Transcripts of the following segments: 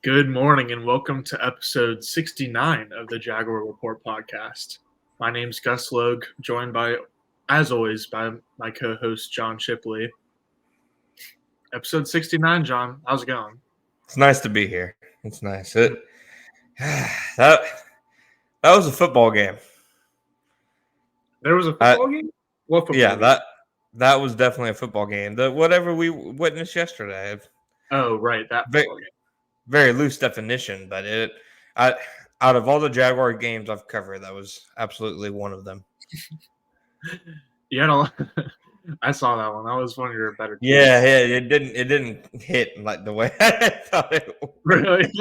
Good morning and welcome to episode 69 of the Jaguar Report podcast. My name's Gus Logue, joined by, as always, by my co-host John Shipley. Episode 69, John. How's it going? It's nice to be here. It's nice. That was a football game. There was a football game? What football yeah, game? that was definitely a football game. Whatever we witnessed yesterday. Oh, right, that football game. Very loose definition, but out of all the Jaguar games I've covered, that was absolutely one of them. I saw that one. That was one of your better teams. Yeah, it didn't hit like the way I thought it would. Really?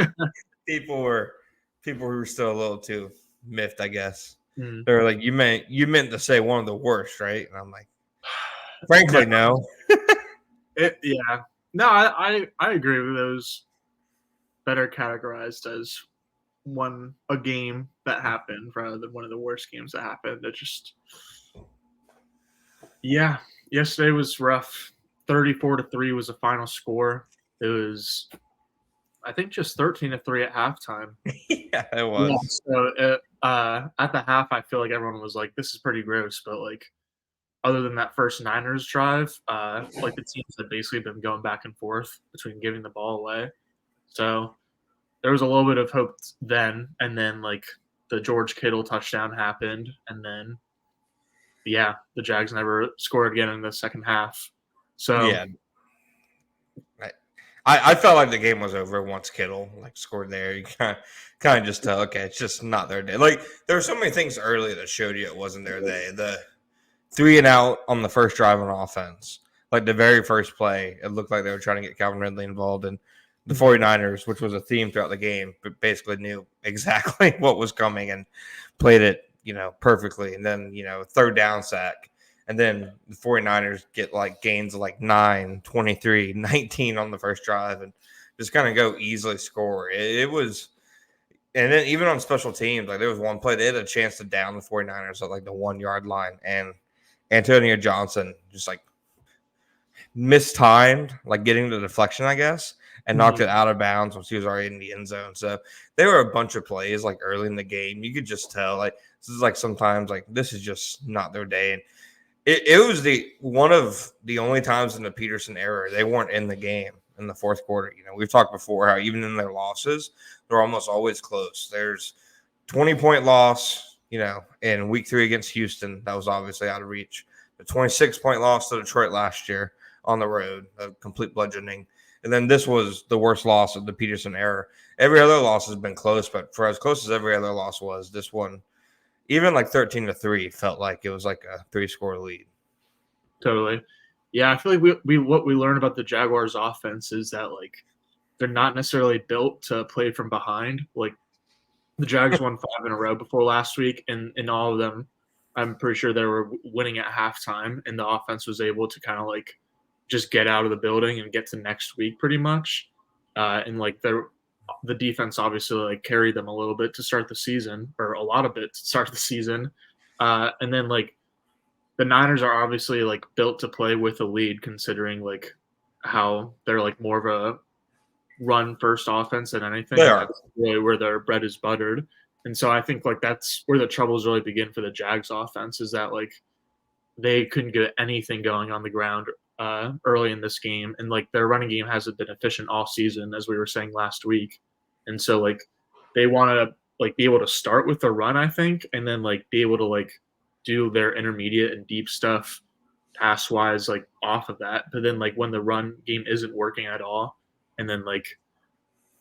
People were still a little too miffed, I guess. Mm. They were like, you meant to say one of the worst, right? And I'm like, frankly, no. Yeah. No, I agree with those. Better categorized as a game that happened rather than one of the worst games that happened. Yesterday was rough. 34-3 was the final score. It was, I think, just 13-3 at halftime. Yeah, it was. Yeah, so at the half, I feel like everyone was like, "This is pretty gross," but like, other than that first Niners drive, like the teams had basically been going back and forth between giving the ball away. So there was a little bit of hope then, and then like the George Kittle touchdown happened, and then the Jags never scored again in the second half. So yeah, I felt like the game was over once Kittle scored there. You kind of just tell, okay, it's just not their day. Like there were so many things early that showed you it wasn't their day. The 3-and-out on the first drive on offense, like the very first play, it looked like they were trying to get Calvin Ridley involved, and the 49ers, which was a theme throughout the game, but basically knew exactly what was coming and played it, perfectly. And then, third down sack. And then the 49ers get gains of 9, 23, 19 on the first drive and just kind of go easily score. It was, and then even on special teams, there was one play, they had a chance to down the 49ers at the 1 yard line. And Antonio Johnson just mistimed, getting the deflection, I guess, and knocked it out of bounds once he was already in the end zone. So there were a bunch of plays early in the game. You could just tell this is sometimes this is just not their day. And it was one of the only times in the Peterson era they weren't in the game in the fourth quarter. We've talked before how even in their losses, they're almost always close. There's 20-point loss, in week 3 against Houston. That was obviously out of reach. The 26-point loss to Detroit last year on the road, a complete bludgeoning. And then this was the worst loss of the Peterson era. Every other loss has been close, but for as close as every other loss was, this one, even 13-3, felt like it was a 3-score lead. Totally. Yeah, I feel like what we learned about the Jaguars offense is that they're not necessarily built to play from behind. The Jags won 5 in a row before last week, and in all of them, I'm pretty sure they were winning at halftime, and the offense was able to kind of just get out of the building and get to next week pretty much. And the defense obviously carried them a little bit to start the season, or a lot of it to start the season. And then the Niners are obviously built to play with a lead, considering how they're more of a run first offense than anything. They are. That's really where their bread is buttered. And so I think that's where the troubles really begin for the Jags offense, is that they couldn't get anything going on the ground early in this game, and their running game hasn't been efficient all season, as we were saying last week. And so they want to be able to start with the run, I think, and then be able to do their intermediate and deep stuff pass wise off of that. But then when the run game isn't working at all, and then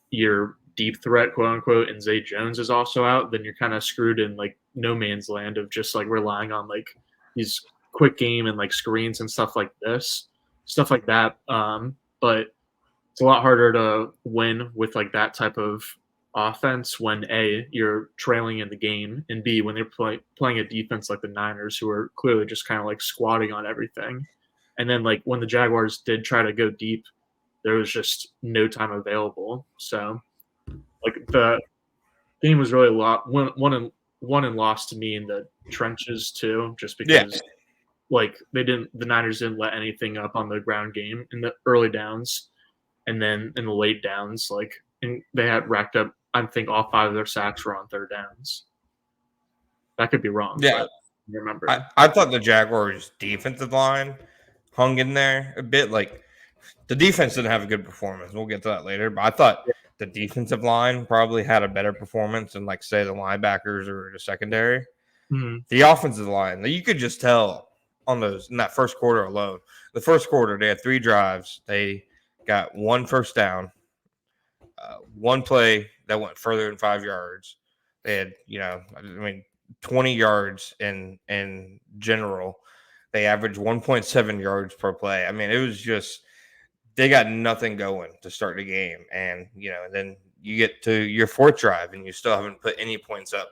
your deep threat, quote unquote, and Zay Jones is also out, then you're kind of screwed in no man's land of just relying on these quick game and screens and stuff like that. But it's a lot harder to win with that type of offense when A, you're trailing in the game, and B, when they're playing a defense like the Niners, who are clearly just kind of squatting on everything. And then when the Jaguars did try to go deep, there was just no time available. So the game was really a lot won and lost to me in the trenches too, just because the Niners didn't let anything up on the ground game in the early downs, and then in the late downs, and they had racked up. I think all 5 of their sacks were on third downs. That could be wrong, Yeah, but I remember. I thought the Jaguars' defensive line hung in there a bit. Like the defense didn't have a good performance. We'll get to that later, but I thought Yeah. the defensive line probably had a better performance than, like, say, the linebackers or the secondary. Mhm. The offensive line, you could just tell on those in that first quarter alone. The first quarter, they had 3 drives. They got 1 first down, 1 play that went further than 5 yards. They had, 20 yards in general. They averaged 1.7 yards per play. I mean, it was just they got nothing going to start the game, and then you get to your 4th drive and you still haven't put any points up.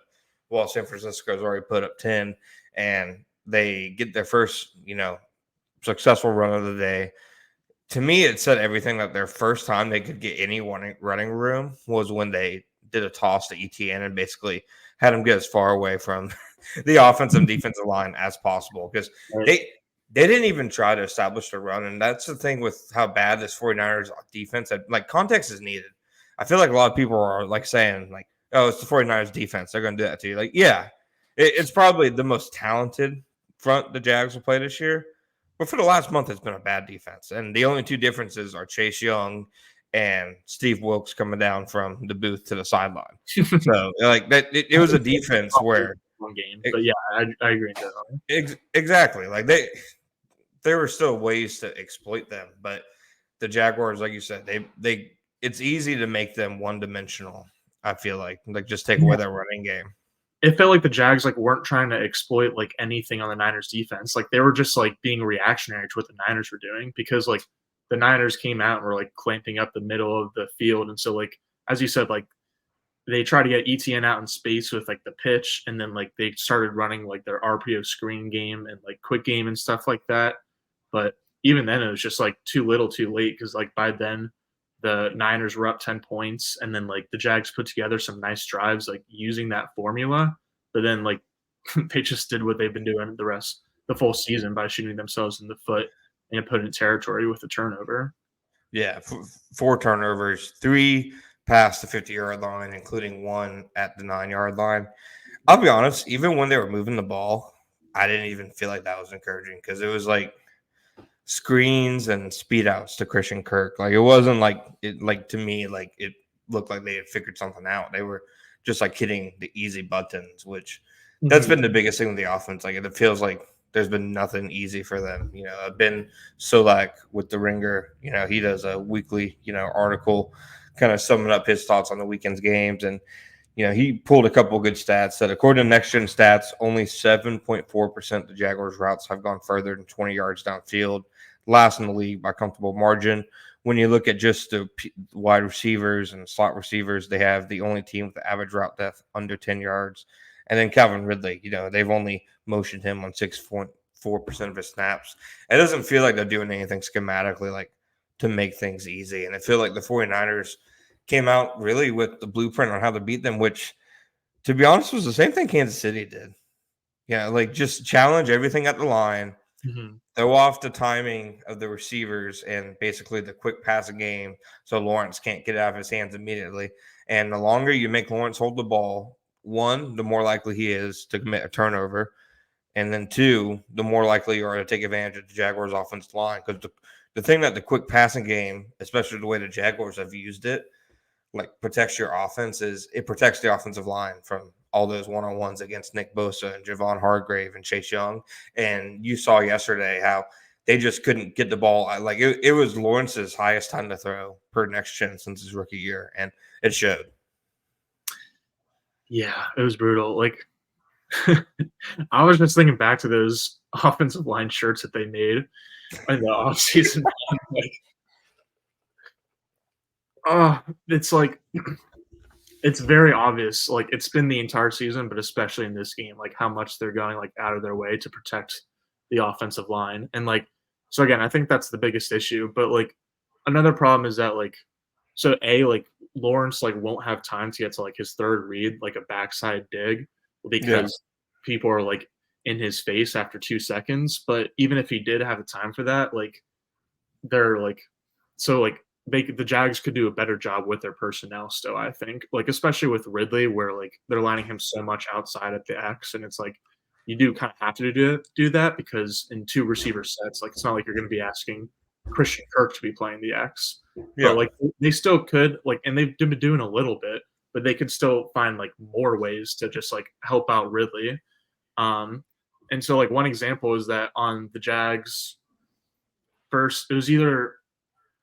Well, San Francisco's already put up 10, and they get their first successful run of the day. To me, it said everything that their first time they could get any running room was when they did a toss to ETN and basically had him get as far away from the offensive and defensive line as possible, because Right. they didn't even try to establish the run. And that's the thing with how bad this 49ers defense had. Like, context is needed. I feel like a lot of people are like saying, like, oh, it's the 49ers defense, they're going to do that to you. Like, yeah, it's probably the most talented front the Jags will play this year. But for the last month, it's been a bad defense. And the only 2 differences are Chase Young and Steve Wilkes coming down from the booth to the sideline. So, like, that it was a defense where one game, but yeah, I agree generally. Exactly. Like, there were still ways to exploit them, but the Jaguars, like you said, they it's easy to make them one-dimensional. I feel like just take away their running game. It felt like the Jags weren't trying to exploit anything on the Niners defense. Like they were just being reactionary to what the Niners were doing, because the Niners came out and were clamping up the middle of the field, and so as you said, they try to get ETN out in space with the pitch, and then they started running their RPO screen game and quick game and stuff like that. But even then, it was just too little, too late, because by then the Niners were up 10 points, and then the Jags put together some nice drives using that formula. But then they just did what they've been doing the full season by shooting themselves in the foot and opponent territory with a turnover. Yeah, 4 turnovers, 3 past the 50-yard line, including 1 at the 9-yard line. I'll be honest, even when they were moving the ball, I didn't even feel like that was encouraging, because it was screens and speed outs to Christian Kirk. It wasn't to me, it looked like they had figured something out. They were just hitting the easy buttons, which that's been the biggest thing with the offense. It feels like there's been nothing easy for them. Ben Solak with the Ringer, he does a weekly, article kind of summing up his thoughts on the weekend's games. And, he pulled a couple of good stats that, according to Next Gen Stats, only 7.4% of the Jaguars' routes have gone further than 20 yards downfield. Last in the league by comfortable margin. When you look at just the wide receivers and slot receivers, they have the only team with the average route depth under 10 yards. And then Calvin Ridley, they've only motioned him on 6.4% of his snaps. It doesn't feel like they're doing anything schematically to make things easy. And I feel like the 49ers came out really with the blueprint on how to beat them, which, to be honest, was the same thing Kansas City did. Just challenge everything at the line, throw off the timing of the receivers and basically the quick passing game so Lawrence can't get it out of his hands immediately. And the longer you make Lawrence hold the ball, 1, the more likely he is to commit a turnover. And then 2, the more likely you are to take advantage of the Jaguars' offensive line. Because the thing that the quick passing game, especially the way the Jaguars have used it, protects your offense, is it protects the offensive line from all those one-on-ones against Nick Bosa and Javon Hargrave and Chase Young. And you saw yesterday how they just couldn't get the ball. It was Lawrence's highest time to throw per Next Gen since his rookie year, and it showed. Yeah, it was brutal. I was just thinking back to those offensive line shirts that they made in the offseason. It's it's very obvious. It's been the entire season, but especially in this game, how much they're going out of their way to protect the offensive line. And so again, I think that's the biggest issue. But another problem is that Lawrence won't have time to get to his third read, a backside dig, because people are in his face after 2 seconds. But even if he did have the time for that, they're so the Jags could do a better job with their personnel still, I think. Like, especially with Ridley, where, like, they're lining him so much outside at the X, and it's like, you do kind of have to do that because in 2 receiver sets, like, it's not like you're gonna be asking Christian Kirk to be playing the X. But, Yeah. like, they still could, like, and they've been doing a little bit, but they could still find, like, more ways to just, like, help out Ridley. And so, like, one example is that on the Jags first, it was either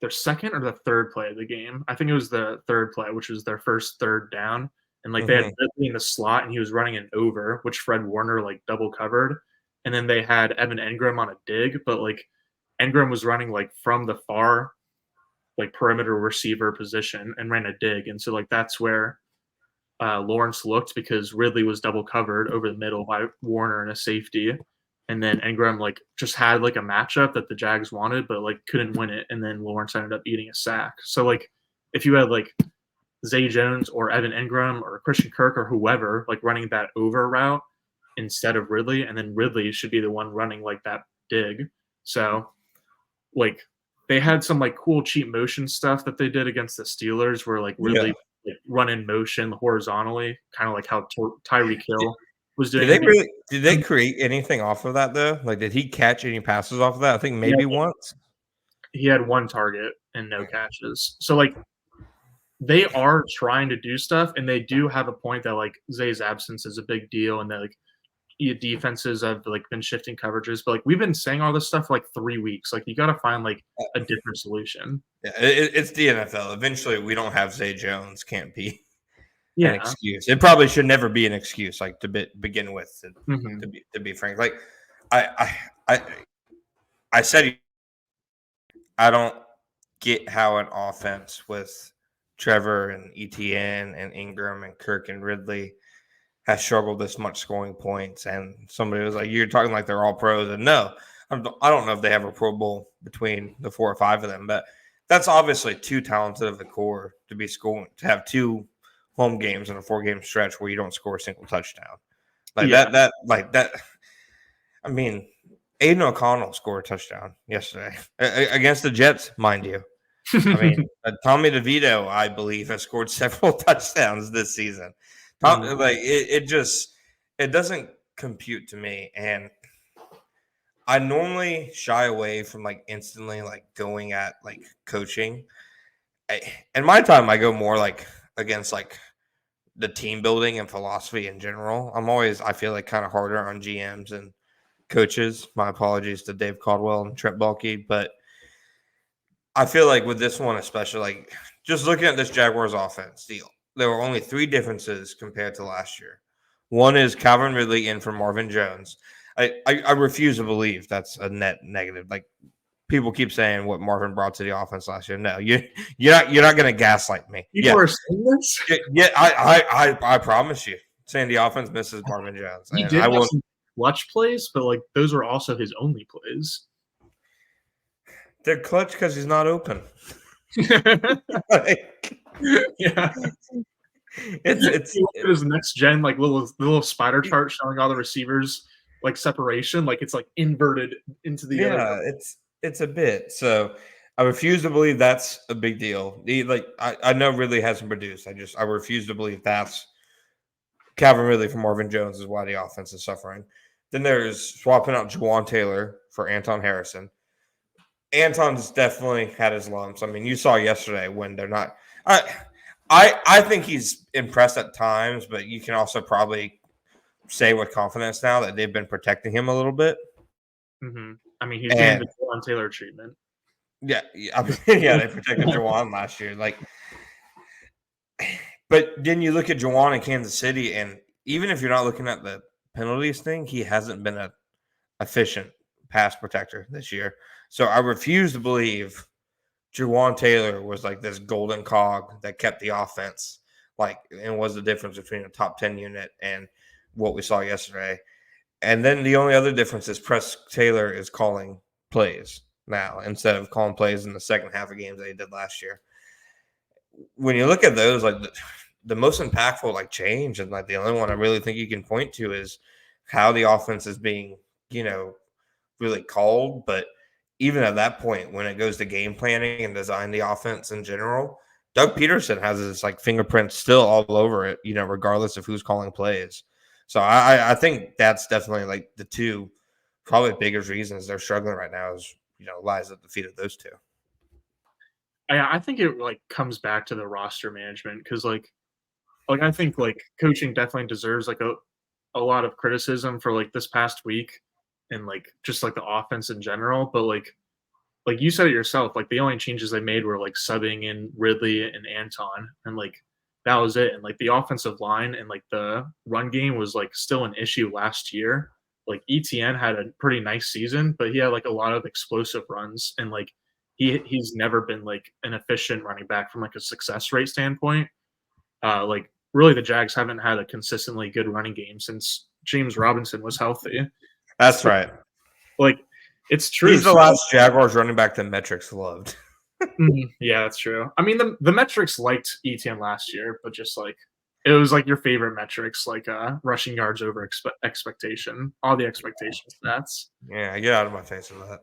their second or the third play of the game. I think it was the third play, which was their first third down. And like they had Ridley in the slot and he was running an over, which Fred Warner like double covered. And then they had Evan Engram on a dig, but like Engram was running like from the far like perimeter receiver position and ran a dig. And so like that's where Lawrence looked because Ridley was double covered over the middle by Warner and a safety. And then Engram like just had like a matchup that the Jags wanted, but like couldn't win it. And then Lawrence ended up eating a sack. So like if you had like Zay Jones or Evan Engram or Christian Kirk or whoever like running that over route instead of Ridley, and then Ridley should be the one running like that dig. So like they had some like cool cheap motion stuff that they did against the Steelers where like Ridley like, run in motion horizontally, kind of like how Tyreek Hill was doing. Did they create anything off of that though? Like, did he catch any passes off of that? I think maybe once. He had 1 target and no catches. So like they are trying to do stuff, and they do have a point that like Zay's absence is a big deal, and that like defenses have like been shifting coverages. But like we've been saying all this stuff for like 3 weeks. Like you got to find like a different solution. Yeah, it's the NFL. Eventually, we don't have Zay Jones. Can't be an excuse. It probably should never be an excuse. Like to begin with. To be frank, like I said, I don't get how an offense with Trevor and Etienne and Ingram and Kirk and Ridley has struggled this much scoring points. And somebody was like, "You're talking like they're all pros." And no, I don't know if they have a Pro Bowl between the 4 or 5 of them, but that's obviously too talented of a core to be scoring, to have 2 home games in a 4-game stretch where you don't score a single touchdown. Like that. I mean, Aiden O'Connell scored a touchdown yesterday against the Jets, mind you. I mean, Tommy DeVito, I believe, has scored several touchdowns this season. Like it doesn't compute to me, and I normally shy away from like instantly like going at like coaching. In my time, I go more like against like the team building and philosophy in general. I feel like kind of harder on GMs and coaches. My apologies to Dave Caldwell and Trent Baalke, but I feel like with this one, especially like just looking at this Jaguars offense, there were only 3 differences compared to last year. One is Calvin Ridley in for Marvin Jones. I refuse to believe that's a net negative. Like people keep saying what Marvin brought to the offense last year. No, you're not going to gaslight me. People are saying this. Yeah, I promise you, saying the offense misses Marvin Jones. He did have some clutch plays, but like those are also his only plays. They're clutch because he's not open. Yeah. It's his next gen like little spider chart showing all the receivers like separation, like it's like inverted into the other. It's a bit. So I refuse to believe that's a big deal. I know Ridley hasn't produced. I refuse to believe that's Calvin Ridley for Marvin Jones is why the offense is suffering. Then there's swapping out Juwan Taylor for Anton Harrison. Anton's definitely had his lumps. I mean, you saw yesterday when they're not. I think he's impressed at times, but you can also probably say with confidence now that they've been protecting him a little bit. Mm-hmm. I mean, he's getting the Juwan Taylor treatment. Yeah, I mean, yeah, they protected Juwan last year. Like, but then you look at Juwan in Kansas City, and even if you're not looking at the penalties thing, he hasn't been an efficient pass protector this year. So I refuse to believe Juwan Taylor was like this golden cog that kept the offense like, and was the difference between a top 10 unit and what we saw yesterday. And then the only other difference is Press Taylor is calling plays now instead of calling plays in the second half of games that he did last year. When you look at those, like the most impactful like change, and like the only one I really think you can point to is how the offense is being, really called. But even at that point, when it goes to game planning and design the offense in general, Doug Peterson has his like fingerprints still all over it, regardless of who's calling plays. So I think that's definitely like the two probably biggest reasons they're struggling right now is lies at the feet of those two. I think it like comes back to the roster management because like I think like coaching definitely deserves like a lot of criticism for like this past week and like just like the offense in general. But like you said it yourself, like the only changes they made were like subbing in Ridley and Anton, and like that was it. And like the offensive line and like the run game was like still an issue last year. Like ETN had a pretty nice season, but he had like a lot of explosive runs, and like he's never been like an efficient running back from like a success rate standpoint. Like really, the Jags haven't had a consistently good running game since James Robinson was healthy. That's So, right. like it's true. He's the So last Jaguars running back that metrics loved. Yeah, that's true. I mean, the metrics liked ETN last year, but just like it was like your favorite metrics, like rushing yards over expectation, all the expectation stats. Yeah, get out of my face with that.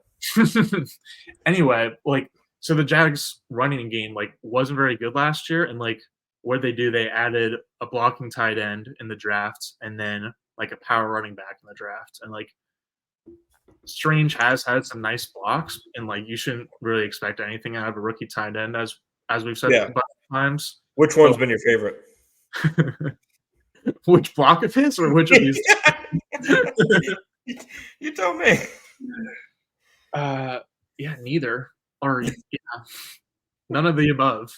Anyway, like so the Jags running game like wasn't very good last year, and like what they do, they added a blocking tight end in the draft, and then like a power running back in the draft, and like Strange has had some nice blocks, and like you shouldn't really expect anything out of a rookie tight end, as we've said a Yeah. bunch of times. Which But one's been your favorite? which block of his or which of these? You tell me. Yeah, neither. Or yeah, none of the above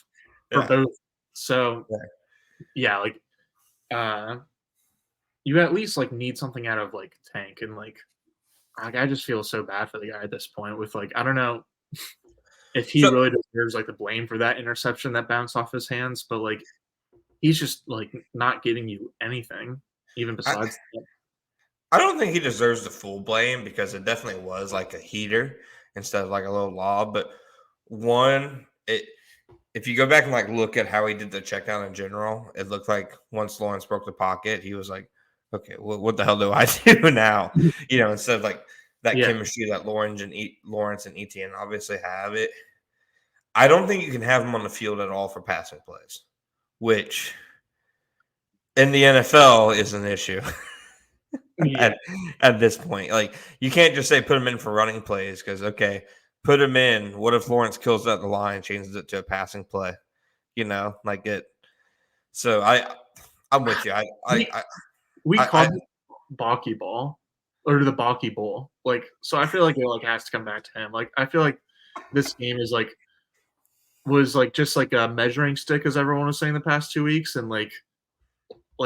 for Yeah. both. So yeah, like uh you at least like need something out of like Tank, and like I just feel so bad for the guy at this point with like I don't know if he So really deserves like the blame for that interception that bounced off his hands, but like he's just like not giving you anything even I, besides that. I don't think he deserves the full blame because it definitely was like a heater instead of like a little lob. But if you go back and like look at how he did the check down in general, it looked like once Lawrence broke the pocket, he was like, okay, well, what the hell do I do now? Instead of like that Yeah, chemistry that Lawrence and Etienne obviously have it. I don't think you can have him on the field at all for passing plays, which in the NFL is an issue yeah. at this point. Like you can't just say put him in for running plays because okay, put him in. What if Lawrence kills that the line, changes it to a passing play? Like it. So I'm with you. We we I called it Balky Ball or the Balky Bowl. Like so I feel like it like has to come back to him. Like I feel like this game is like was like just like a measuring stick as everyone was saying the past 2 weeks, and like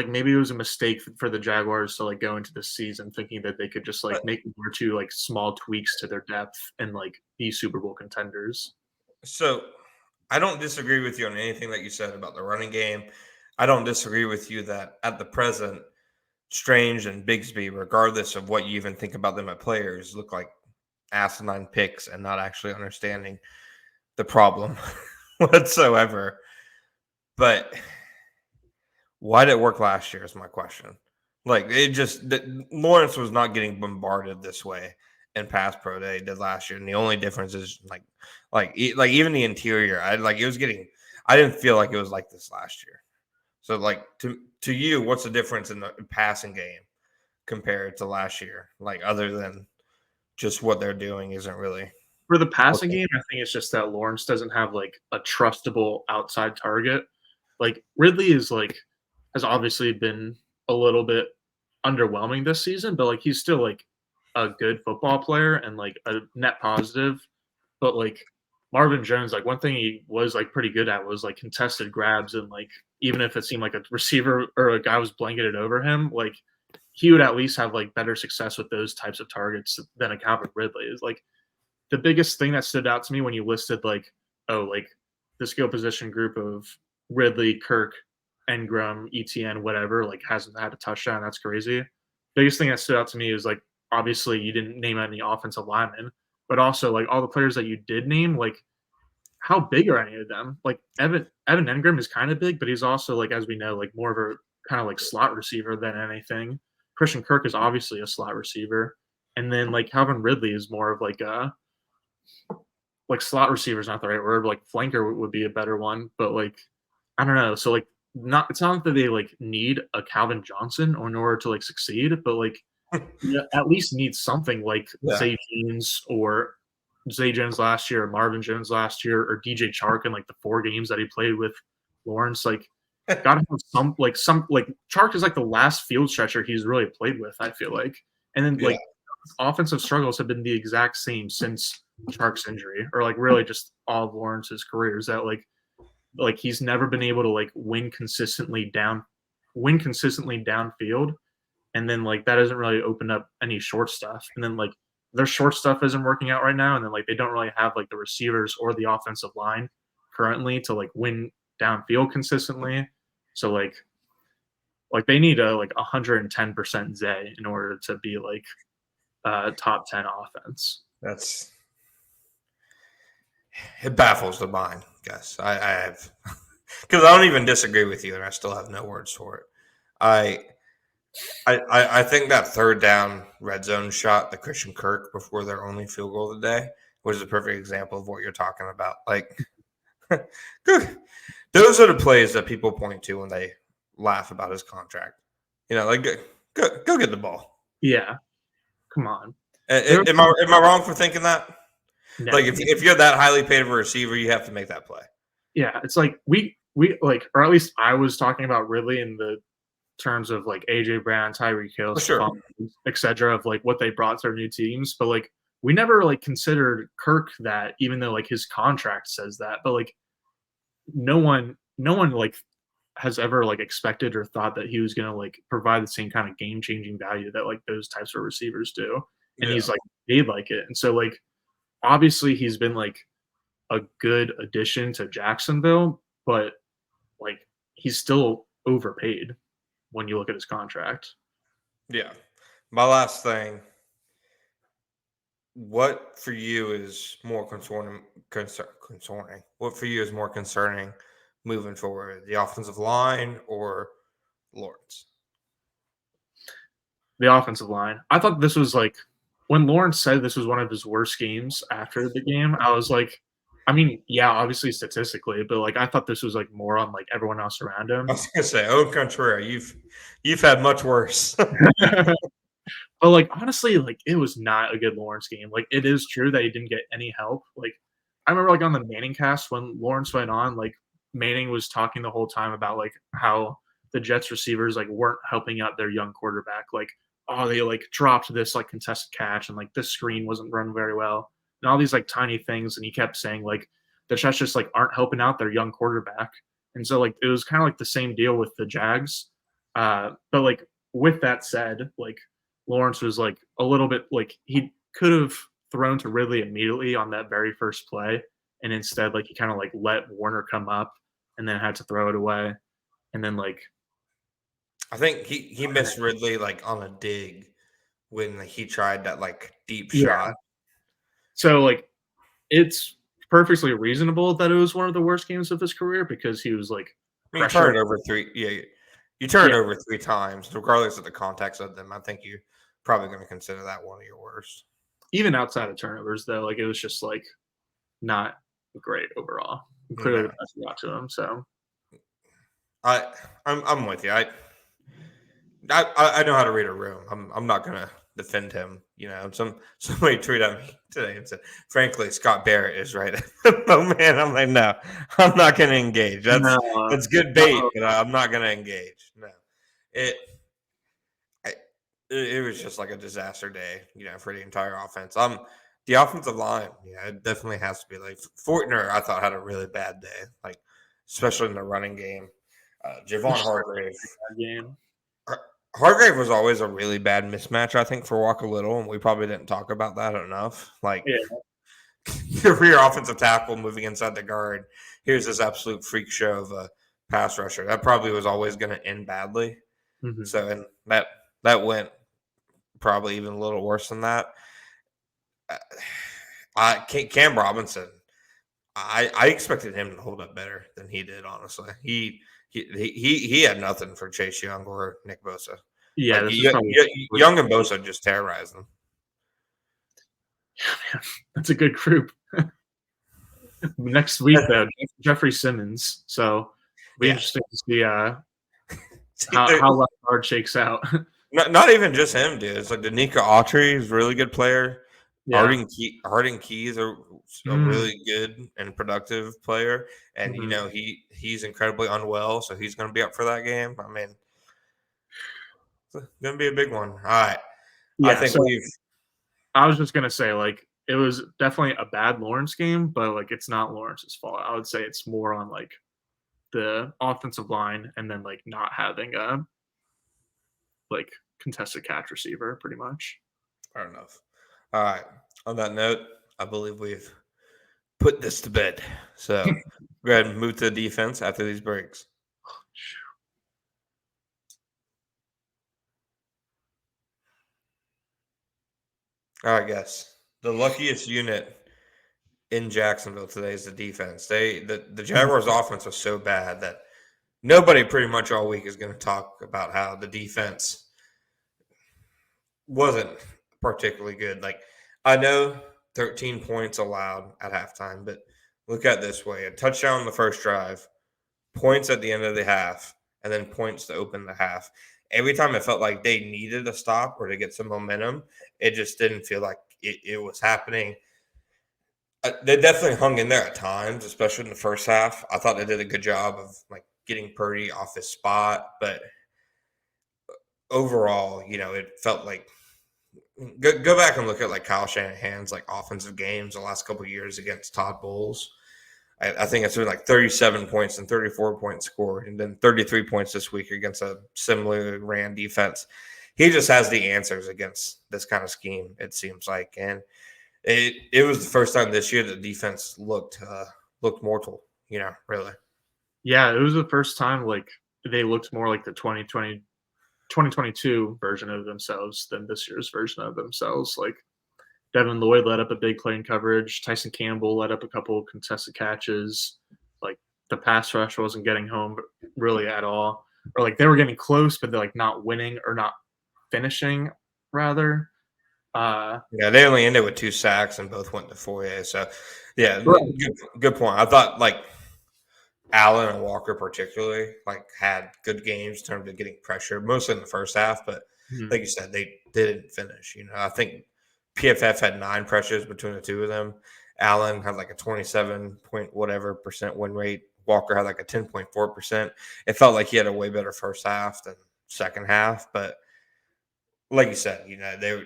maybe it was a mistake for the Jaguars to like go into the season thinking that they could just like make one or two like small tweaks to their depth and like be Super Bowl contenders. so I don't disagree with you on anything that you said about the running game. I don't disagree with you that at the present, Strange and Bigsby, regardless of what you even think about them as players, look like asinine picks and not actually understanding the problem whatsoever. But why did it work last year is my question. Like Lawrence was not getting bombarded this way in pass pro day did last year, and the only difference is like even the interior. It was getting. I didn't feel like it was like this last year. So like to you, what's the difference in the passing game compared to last year? Like other than just what they're doing isn't really For the passing working. game, I think it's just that Lawrence doesn't have like a trustable outside target. Like Ridley is like has obviously been a little bit underwhelming this season, but like he's still like a good football player and like a net positive. But like Marvin Jones, like one thing he was like pretty good at was like contested grabs, and like even if it seemed like a receiver or a guy was blanketed over him, like he would at least have like better success with those types of targets than a Calvin Ridley is. Like the biggest thing that stood out to me when you listed like, oh, like the skill position group of Ridley, Kirk, Engram, ETN, whatever, like hasn't had a touchdown. That's crazy. Biggest thing that stood out to me is like obviously you didn't name any offensive linemen, but also like all the players that you did name, like how big are any of them? Like Evan Engram is kind of big, but he's also like as we know, like more of a kind of like slot receiver than anything. Christian Kirk is obviously a slot receiver. And then like Calvin Ridley is more of like a like slot receiver is not the right word. Like flanker would be a better one, but like I don't know. So like not it's not that they like need a Calvin Johnson in order to like succeed, but like yeah, at least need something like Yeah. Zay Jones last year, or Marvin Jones last year, or DJ Chark in like the 4 games that he played with Lawrence. Like, gotta have some like Chark is like the last field stretcher he's really played with. I feel like, and then Yeah. like offensive struggles have been the exact same since Chark's injury, or like really just all of Lawrence's career. Is that like he's never been able to like win consistently downfield, and then like that doesn't really open up any short stuff, and then like their short stuff isn't working out right now, and then like they don't really have like the receivers or the offensive line currently to like win downfield consistently. So like they need a like 110% Zay in order to be like top 10 offense. It baffles the mind, Gus. I have because I don't even disagree with you, and I still have no words for it. I think that third down red zone shot, the Christian Kirk before their only field goal of the day, was a perfect example of what you're talking about. Like, those are the plays that people point to when they laugh about his contract. You know, like go get the ball. Yeah, come on. Am I wrong for thinking that? No. Like, if you're that highly paid of a receiver, you have to make that play. Yeah, it's like we like, or at least I was talking about Ridley in the terms of like AJ Brown, Tyreek Hill, Sure. etc. of like what they brought to their new teams, but like we never like considered Kirk that, even though like his contract says that, but like no one like has ever like expected or thought that he was gonna like provide the same kind of game changing value that like those types of receivers do, and Yeah. he's like made like it, and so like obviously he's been like a good addition to Jacksonville, but like he's still overpaid when you look at his contract. Yeah. My last thing. What for you is more concerning? Concerning. What for you is more concerning moving forward? The offensive line or Lawrence? The offensive line. I thought this was like when Lawrence said this was one of his worst games after the game, I was like, I mean, yeah, obviously statistically, but like I thought this was like more on like everyone else around I him. was gonna say, au contraire, you've had much worse. But like honestly, like it was not a good Lawrence game. Like it is true that he didn't get any help. Like I remember like on the Manning cast when Lawrence went on, like Manning was talking the whole time about like how the Jets receivers like weren't helping out their young quarterback. Like, oh, they like dropped this like contested catch, and like this screen wasn't run very well, and all these like tiny things. And he kept saying like the Jets just like aren't helping out their young quarterback. And so like it was kind of like the same deal with the Jags. But like with that said, like Lawrence was like a little bit like he could have thrown to Ridley immediately on that very first play, and instead like he kind of like let Warner come up and then had to throw it away, and then like I think he missed Ridley like on a dig when he tried that like deep yeah. shot. So like it's perfectly reasonable that it was one of the worst games of his career because he was like You turn it over three. Yeah, you turn it over 3 times, regardless of the context of them. I think you're probably going to consider that one of your worst. Even outside of turnovers, though, like it was just like not great overall. Clearly, the best got to him. So I'm with you. I know how to read a room. I'm not going to defend him. You know, somebody tweeted at me today and said, "Frankly, Scott Barrett is right." Oh man, I'm like, no, I'm not going to engage. That's good bait, but I'm not going to engage. No, it was just like a disaster day, you know, for the entire offense. The offensive line, yeah, it definitely has to be like Fortner. I thought had a really bad day, like especially in the running game. Javon Hargrave. Game. Hargrave was always a really bad mismatch, I think, for Walker Little, and we probably didn't talk about that enough. Like, your rear offensive tackle moving inside the guard. Here's this absolute freak show of a pass rusher. That probably was always going to end badly. Mm-hmm. So, and that went probably even a little worse than that. Cam Robinson, I expected him to hold up better than he did. Honestly, he had nothing for Chase Young or Nick Bosa. Yeah, like, Young and Bosa just terrorized them. Yeah, man, that's a good group. Next week, though, Jeffrey Simmons. So it'll be Yeah. interesting to see See, how left guard shakes out. not even just him, dude. It's like Danica Autry is a really good player. Yeah. Harding Keys are a Mm. really good and productive player, and Mhm. he's incredibly unwell, so he's going to be up for that game. I mean, it's going to be a big one. All right, I Yeah. think So we've I was just gonna say, like, it was definitely a bad Lawrence game, but like, it's not Lawrence's fault. I would say it's more on like the offensive line, and then like not having a like contested catch receiver, pretty much. fair enough. All right. On that note, I believe we've put this to bed. So go ahead and move to the defense after these breaks. All right, guys. The luckiest unit in Jacksonville today is the defense. The Jaguars' offense was so bad that nobody pretty much all week is going to talk about how the defense wasn't particularly good. Like, I know 13 points allowed at halftime, but look at it this way: a touchdown on the first drive, points at the end of the half, and then points to open the half. Every time it felt like they needed a stop or to get some momentum, it just didn't feel like it was happening. They definitely hung in there at times, especially in the first half. I thought they did a good job of like getting Purdy off his spot, but overall, it felt like go back and look at like Kyle Shanahan's like offensive games the last couple of years against Todd Bowles. I think it's been like 37 points and 34 points scored, and then 33 points this week against a similar ran defense. He just has the answers against this kind of scheme, it seems like, and it was the first time this year that defense looked mortal. Really. Yeah, it was the first time like they looked more like the 2022 version of themselves than this year's version of themselves. Like Devin Lloyd led up a big play in coverage. Tyson Campbell led up a couple of contested catches. Like the pass rush wasn't getting home really at all, or like they were getting close, but they're like not winning or not finishing. Rather, Yeah, they only ended with 2 sacks and both went to Foyer. So, yeah, right. good point. I thought like Allen and Walker particularly like had good games in terms of getting pressure, mostly in the first half. But Mhm. like you said, they didn't finish. I think PFF had 9 pressures between the two of them. Allen had like a 27 point whatever percent win rate. Walker had like a 10.4%. It felt like he had a way better first half than second half. But like you said, they were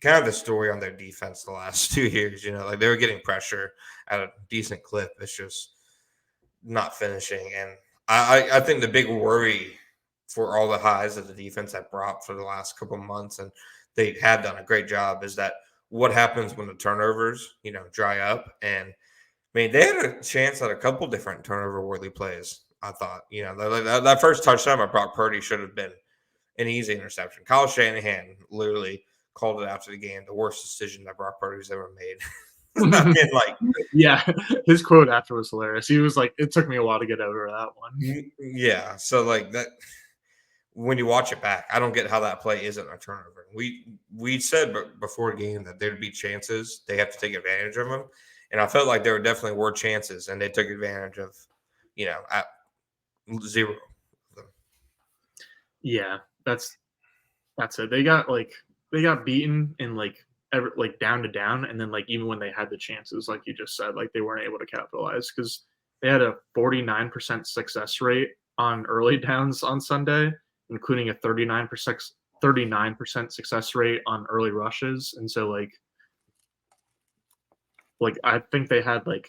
kind of the story on their defense the last 2 years. Like they were getting pressure at a decent clip. It's just not finishing. And I think the big worry for all the highs that the defense had brought for the last couple of months, and they had done a great job, is that what happens when the turnovers, dry up. And I mean, they had a chance at a couple different turnover worthy plays. I thought, that first touchdown by Brock Purdy should have been an easy interception. Kyle Shanahan literally called it after the game, the worst decision that Brock Purdy's ever made. I mean, like, Yeah, his quote after was hilarious. He was like, "It took me a while to get over that one." yeah. So like that, when you watch it back, I don't get how that play isn't a turnover. We said before the game that there'd be chances. They have to take advantage of them, and I felt like there definitely were chances, and they took advantage of, at zero. Yeah, that's it. They got beaten in like down to down, and then like even when they had the chances, like you just said, like they weren't able to capitalize because they had a 49% success rate on early downs on Sunday, including a 39% success rate on early rushes, and so like I think they had like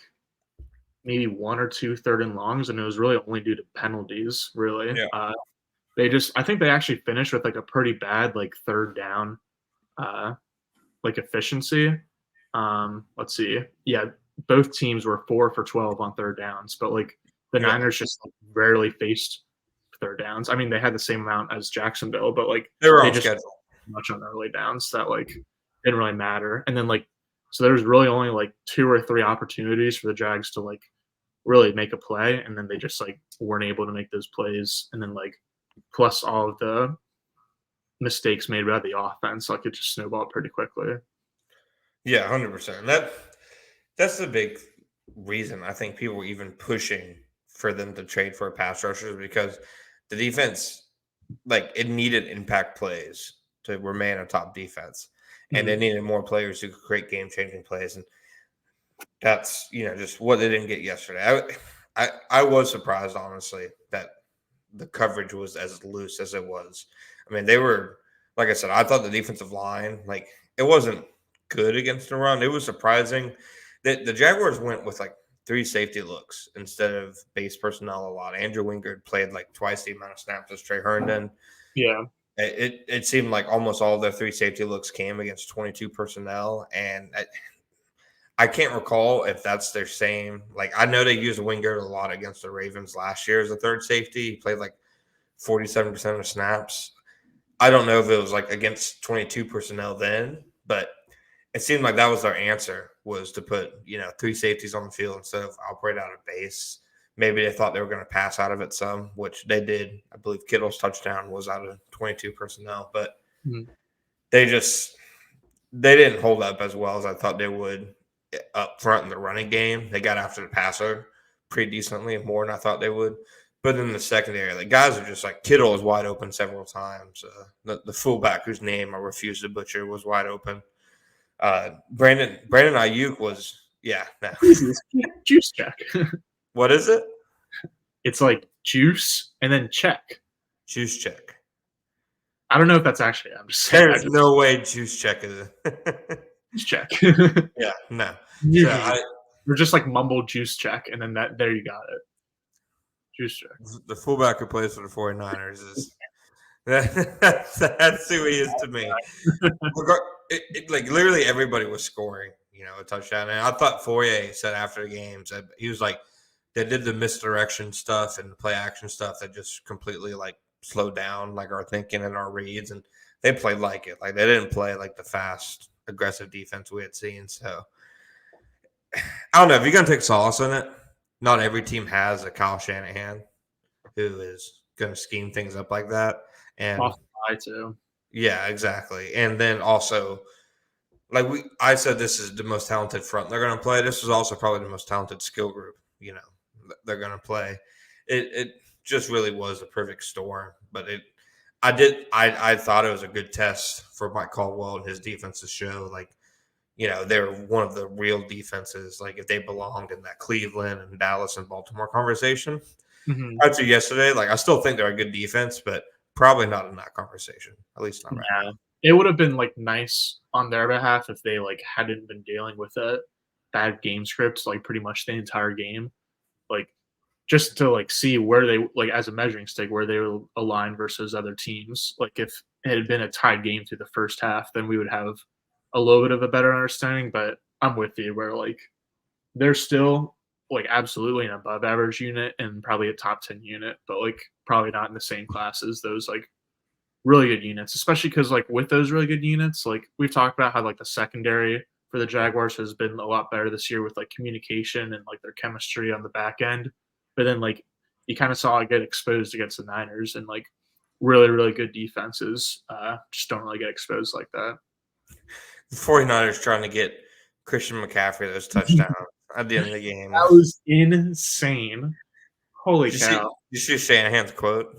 maybe one or two third and longs, and it was really only due to penalties. Really, Yeah. I think they actually finished with like a pretty bad like third down uh, like efficiency. Let's see. Yeah, both teams were 4 for 12 on third downs, but like the Yeah. Niners just like, rarely faced third downs. I mean, they had the same amount as Jacksonville, but like They were they on just schedule. much on early downs that like didn't really matter. And then like so there was really only like two or three opportunities for the Jags to like really make a play, and then they just like weren't able to make those plays. And then like plus all of the mistakes made by the offense, like it just snowballed pretty quickly. Yeah, 100%. That That's the big reason I think people were even pushing for them to trade for a pass rusher because the defense, like, it needed impact plays to remain a top defense, and they needed more players who could create game changing plays, and that's just what they didn't get yesterday. I was surprised honestly that the coverage was as loose as it was. I mean, they were, like I said, I thought the defensive line, like, it wasn't good against the run. It was surprising that the Jaguars went with like 3 safety looks instead of base personnel a lot. Andrew Wingard played like twice the amount of snaps as Trey Herndon. Yeah. It seemed like almost all of their 3 safety looks came against 22 personnel, and I can't recall if that's their same. Like, I know they used Wingard a lot against the Ravens last year as a third safety. He played like 47% of snaps. I don't know if it was like against 22 personnel then, but it seemed like that was their answer, was to put 3 safeties on the field instead of operate out of base. Maybe they thought they were going to pass out of it some, which they did. I believe Kittle's touchdown was out of 22 personnel, but they didn't hold up as well as I thought they would up front in the running game. They got after the passer pretty decently, more than I thought they would. But in the secondary, like, guys are just like, Kittle was wide open several times. The fullback, whose name I refuse to butcher, was wide open. Brandon Ayuk was, Juice check. What is it? It's like juice and then check. Juice check. I don't know if that's actually. I'm just saying. There's no way juice check is juice check. Yeah, no. We're just like mumble juice check, and then there you got it. Juice check. The fullback who plays for the 49ers is that's who he is to me. Like, literally everybody was scoring, a touchdown. And I thought Fourier said after the game, he was like, they did the misdirection stuff and the play action stuff that just completely like slowed down like our thinking and our reads, and they played like it. Like, they didn't play like the fast, aggressive defense we had seen. So I don't know if you're gonna take solace in it. Not every team has a Kyle Shanahan who is gonna scheme things up like that. And I too. Yeah, exactly. And then also, like, I said, this is the most talented front they're going to play. This was also probably the most talented skill group, they're going to play. It just really was a perfect storm. But I thought it was a good test for Mike Caldwell and his defense to show, like, they're one of the real defenses. Like, if they belonged in that Cleveland and Dallas and Baltimore conversation. After yesterday, like, I still think they're a good defense, but probably not in that conversation, at least not right now. It would have been like nice on their behalf if they like hadn't been dealing with a bad game script like pretty much the entire game, like just to like see where they, like, as a measuring stick, where they were aligned versus other teams. Like, if it had been a tied game through the first half, then we would have a little bit of a better understanding. But I'm with you where like they're still like absolutely an above average unit and probably a top 10 unit, but like probably not in the same class as those like really good units, especially because like with those really good units, like we've talked about how like the secondary for the Jaguars has been a lot better this year with like communication and like their chemistry on the back end. But then like you kind of saw it get exposed against the Niners, and like really, really good defenses just don't really get exposed like that. The 49ers trying to get Christian McCaffrey those touchdowns at the end of the game. That was insane. Holy cow. You see Shanahan's quote?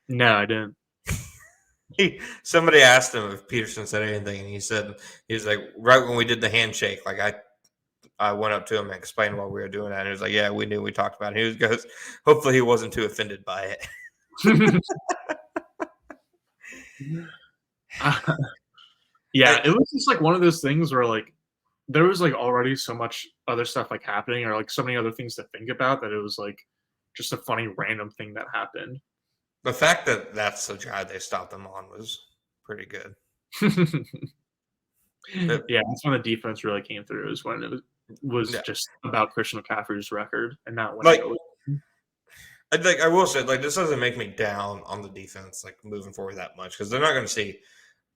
No, I didn't. Somebody asked him if Peterson said anything, and he was like, right when we did the handshake, like I went up to him and explained why we were doing that. And he was like, yeah, we knew, we talked about it. He goes, hopefully he wasn't too offended by it. Yeah, it was just like one of those things where like there was like already so much other stuff like happening, or like so many other things to think about, that it was like just a funny random thing that happened. The fact that that's the drive they stopped them on was pretty good. Yeah, that's when the defense really came through, is when it was just about Christian McCaffrey's record and not when I will say, like, this doesn't make me down on the defense, like, moving forward that much, because they're not going to see,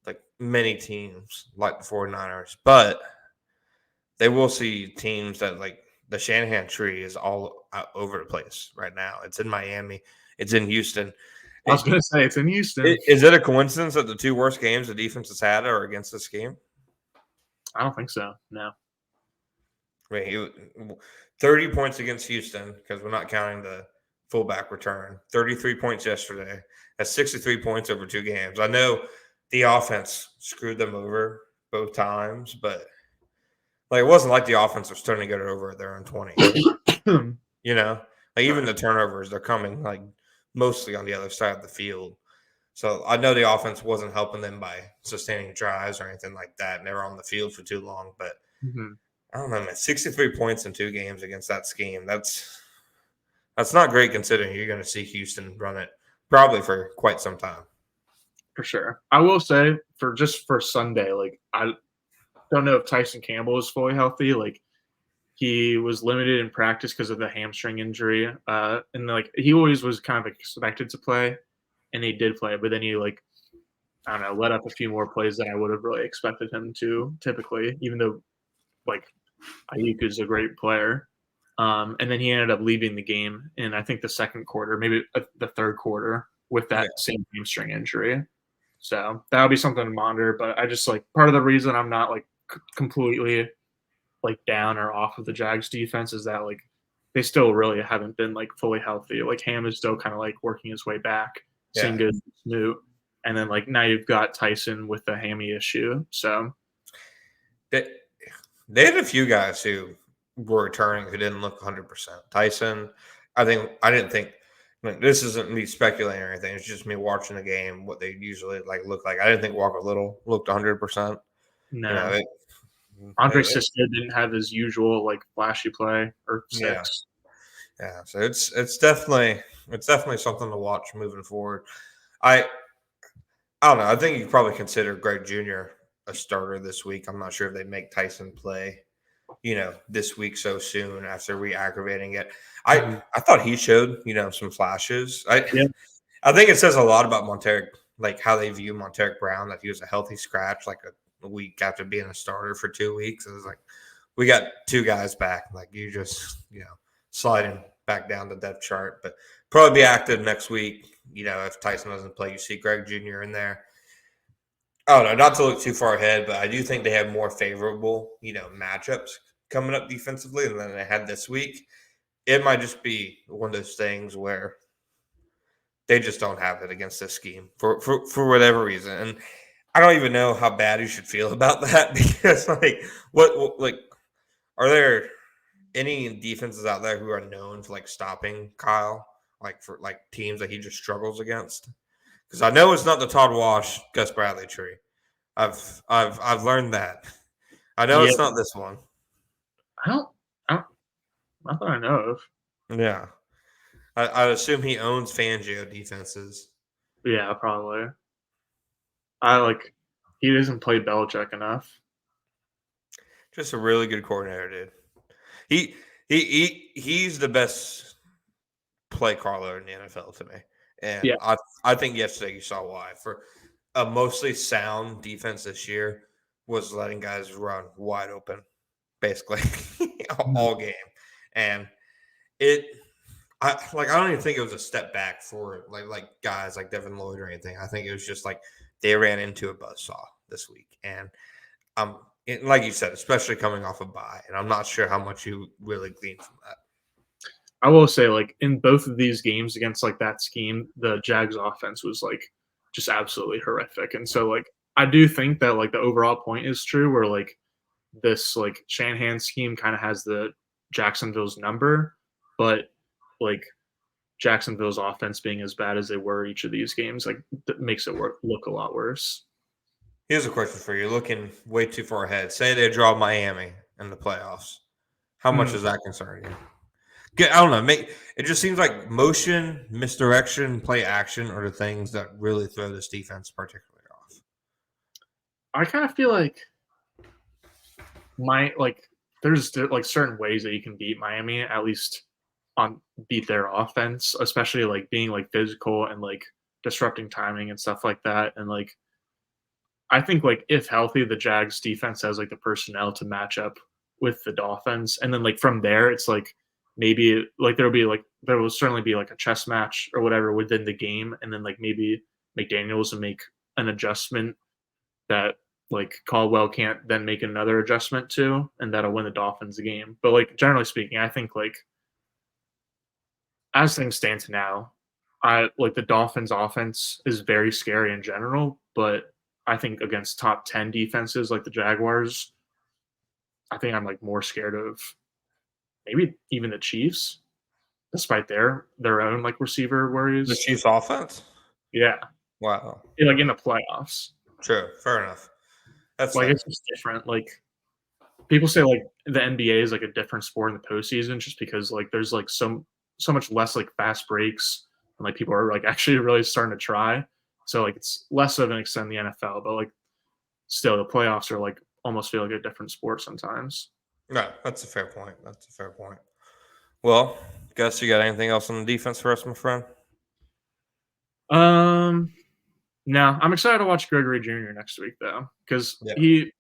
like, many teams like the 49ers, but they will see teams that, like, the Shanahan tree is all out over the place right now. It's in Miami. It's in Houston. I was going to say, it's in Houston. Is it a coincidence that the 2 worst games the defense has had are against this game? I don't think so, no. I mean, 30 points against Houston because we're not counting the fullback return. 33 points yesterday. That's 63 points over 2 games. I know the offense screwed them over both times, but like it wasn't like the offense was starting to get it over at their own 20. You know, like even the turnovers, they're coming like mostly on the other side of the field. So I know the offense wasn't helping them by sustaining drives or anything like that, and they were on the field for too long. But Mhm. I don't know, man. 63 points in 2 games against that scheme. That's not great considering you're going to see Houston run it probably for quite some time. For sure. I will say for Sunday, like I don't know if Tyson Campbell is fully healthy. Like he was limited in practice because of the hamstring injury. And like he always was kind of expected to play, and he did play, but then he like I don't know, let up a few more plays than I would have really expected him to typically, even though like Ayuk is a great player. And then he ended up leaving the game in I think the second quarter, maybe the third quarter with Yeah. that same hamstring injury. So that would be something to monitor. But I just like part of the reason I'm not like completely like down or off of the Jags defense is that like they still really haven't been like fully healthy. Like Ham is still kind of like working his way back. Same Yeah. goes with Snoop. And then like now you've got Tyson with the hammy issue. So They had a few guys who were returning who didn't look 100%. Tyson, I didn't think like, this isn't me speculating or anything. It's just me watching the game, what they usually like look like. I didn't think Walker Little looked 100%. You know, no. Andre Sister didn't have his usual like flashy play or yeah, six. yeah. So it's definitely something to watch moving forward. I I don't know. I think you probably consider Greg Jr. a starter this week. I'm not sure if they make Tyson play, this week so soon after re-aggravating it. Mhm. I thought he showed, some flashes. I Yeah. I think it says a lot about Monteric, like how they view Monteric Brown, that he was a healthy scratch like a week after being a starter for 2 weeks. It was like we got 2 guys back. Like you just, sliding back down the depth chart. But probably be active next week. If Tyson doesn't play, you see Greg Jr. in there. Oh no, not to look too far ahead, but I do think they have more favorable, matchups coming up defensively than they had this week. It might just be one of those things where they just don't have it against this scheme for whatever reason. And I don't even know how bad you should feel about that because like like are there any defenses out there who are known for like stopping Kyle, like for like teams that he just struggles against? Because I know it's not the Todd Wash, Gus Bradley tree. I've learned that. I know Yeah. it's not this one. I don't, I don't not that I know of. Yeah. I assume he owns Fangio defenses. Yeah, probably. I like he doesn't play Belichick enough. Just a really good coordinator, dude. He's the best play caller in the NFL to me. And Yeah. I think yesterday you saw why. For a mostly sound defense this year was letting guys run wide open, basically Mhm. all game. And it I don't even think it was a step back for like guys like Devin Lloyd or anything. I think it was just like they ran into a buzzsaw this week. And like you said, especially coming off a bye, and I'm not sure how much you really glean from that. I will say, like in both of these games against like that scheme, the Jags offense was like just absolutely horrific. And so like I do think that like the overall point is true where like this like Shanahan scheme kind of has the Jacksonville's number, but like Jacksonville's offense being as bad as they were each of these games, like makes it look a lot worse. Here's a question for you: looking way too far ahead. Say they draw Miami in the playoffs. How much Mm, does that concern you? I don't know. It just seems like motion, misdirection, play action are the things that really throw this defense particularly off. I kind of feel like my like there's like certain ways that you can beat Miami at least on beat their offense, especially like being like physical and like disrupting timing and stuff like that. And like I think like if healthy, the Jags defense has like the personnel to match up with the Dolphins. And then like from there, it's like maybe like there will certainly be like a chess match or whatever within the game. And then like maybe McDaniels will make an adjustment that like Caldwell can't then make another adjustment to, and that'll win the Dolphins the game. But like generally speaking, I think like as things stand now, I like the Dolphins offense is very scary in general, but I think against top 10 defenses like the Jaguars, I think I'm like more scared of maybe even the Chiefs, despite their own like receiver The worries. Chiefs offense? Yeah. Wow. Like in the playoffs. True. Fair enough. That's Like fair. it's just different. Like people say like the NBA is like a different sport in the postseason just because like there's like so much less like fast breaks and like people are like actually really starting to try. So like it's less of an extent in the NFL, but like still the playoffs are like almost feel like a different sport sometimes. No, that's a fair point. That's a fair point. Well, Gus, you got anything else on the defense for us, my friend? Um no, I'm excited to watch Gregory Jr. next week though, because Yeah. he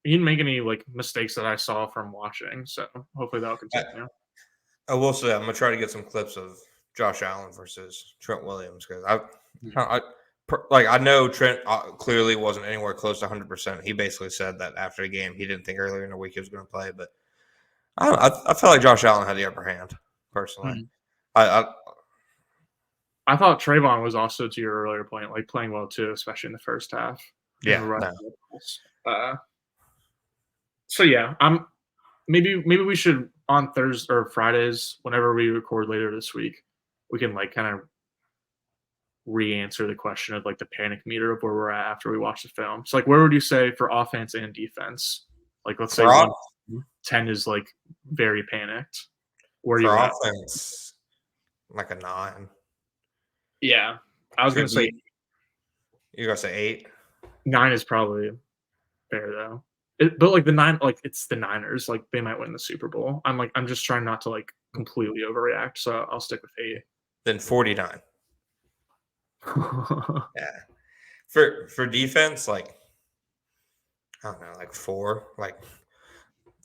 didn't make any like mistakes that I saw from watching. So hopefully that'll I, continue. I will say I'm gonna try to get some clips of Josh Allen versus Trent Williams because I know Trent clearly wasn't anywhere close to 100%. He basically said that after the game he didn't think earlier in the week he was going to play, but I felt like Josh Allen had the upper hand personally. Mhm. I I thought Trayvon was also, to your earlier point, like playing well too, especially in the first half in the yeah, run. no. So yeah, I'm maybe we should on Thursday or Fridays, whenever we record later this week, we can like kind of re-answer the question of like the panic meter of where we're at after we watch the film. So like, where would you say for offense and defense? Like, let's say For off, 1-10 is like very panicked. Where are for you at? offense, like a 9. Yeah, I was For gonna say you're gonna say 8. 9 is probably fair though. But like like it's the Niners, like they might win the Super Bowl. I'm just trying not to like completely overreact, so I'll stick with 8. Then 49. Yeah. For defense, like I don't know, like 4. Like